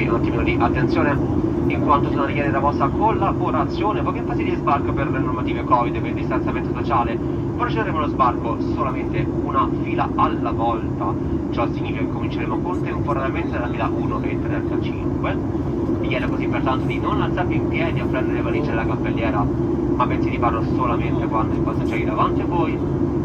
di un attimino di attenzione, in quanto sono richiede la vostra collaborazione, poiché in fase di sbarco per le normative Covid, per il distanziamento sociale, procederemo allo sbarco solamente una fila alla volta. Ciò significa che cominceremo contemporaneamente dalla fila 1 e 35. Vi chiedo così pertanto di non alzarvi in piedi a prendere le valigie della cappelliera, ma bensì di farlo solamente quando i passeggeri davanti a voi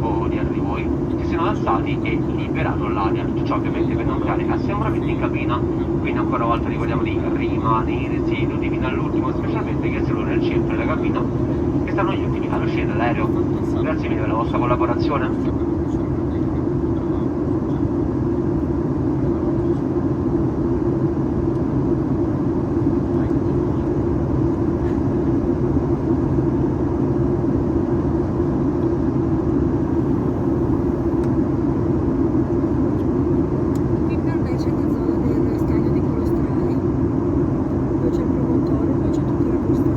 o dietro di voi si siano alzati e liberato l'aria. Tutto ciò ovviamente per non creare assembramenti in cabina, quindi ancora una volta ricordiamo di rimanere seduti fino all'ultimo, specialmente che sono nel centro della cabina, che stanno gli ultimi ad uscire dall'aereo. Grazie mille per la vostra collaborazione. Qui per me c'è la zona del stagno di Colostrani, dove c'è il promontorio, dove c'è tutta la costa.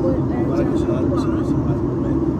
Poi Guarda che c'è c'è l'altro, se non si fa il problema.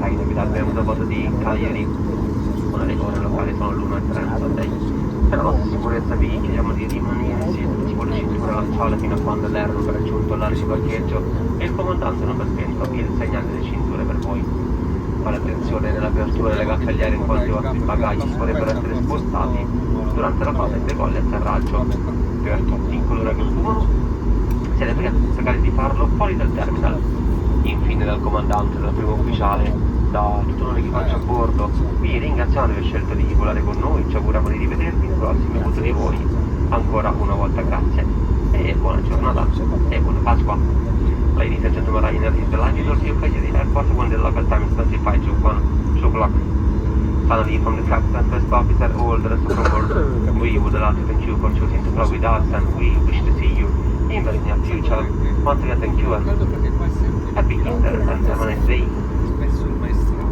inevitabile avuto voto di Cagliari, ora le ore locali sono l'1:36. Per la vostra sicurezza vi chiediamo di rimanere seduti con le cinture allacciate fino a quando l'aereo avrà raggiunto l'area di parcheggio e il comandante non avrà spento il segnale delle cinture per voi. Fare attenzione nell'apertura delle gaffaliere in quanto i vostri bagagli potrebbero essere spostati durante la fase di decollo e atterraggio. Per tutti coloro che fumano, siete pregati di cercare di farlo fuori dal terminal. Infine dal comandante, dal primo ufficiale, da tutto l'equipaggio a bordo, vi ringraziamo di aver scelto di volare con noi, ci auguriamo di rivedervi nei prossimi avuti di voi. Ancora una volta grazie e buona giornata e buona Pasqua. Ladies and gentlemen, Ryanair is delighted to you Cagliari Airport when the local time is 25 to 1 o'clock. Finally, from the captain and first officer, all the rest of the world, we would like to thank you for choosing to fly with us and we wish to see you in the near future. Once again, thank you and happy Easter and have a nice day. Spesso il maestrale,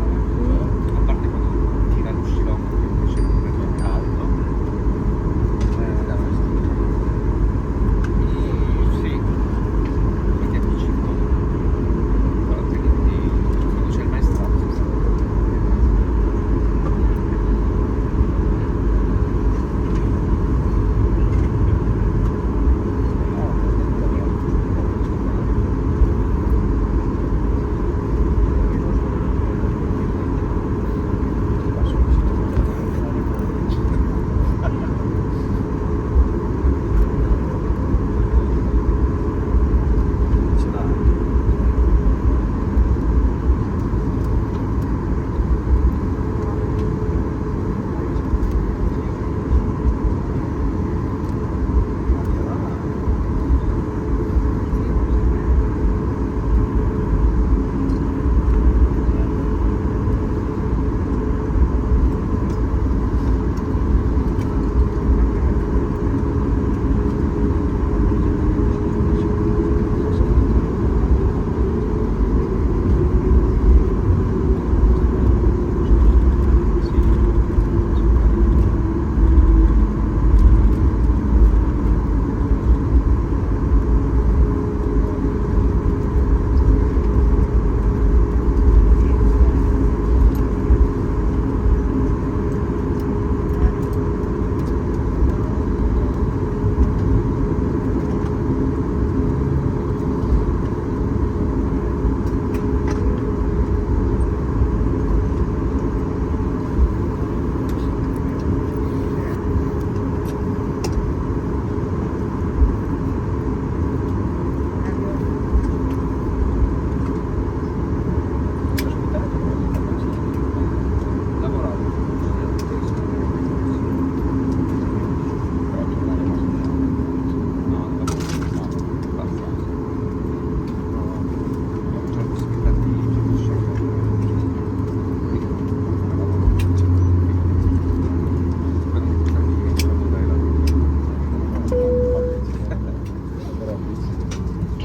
a parte quando tira lo scilocco che invece non è caldo, sì, quindi anticipo, altrimenti quando c'è il maestrale si sa.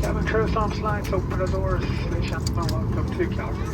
Cabin crew, stop slides, open the doors, welcome to Calgary.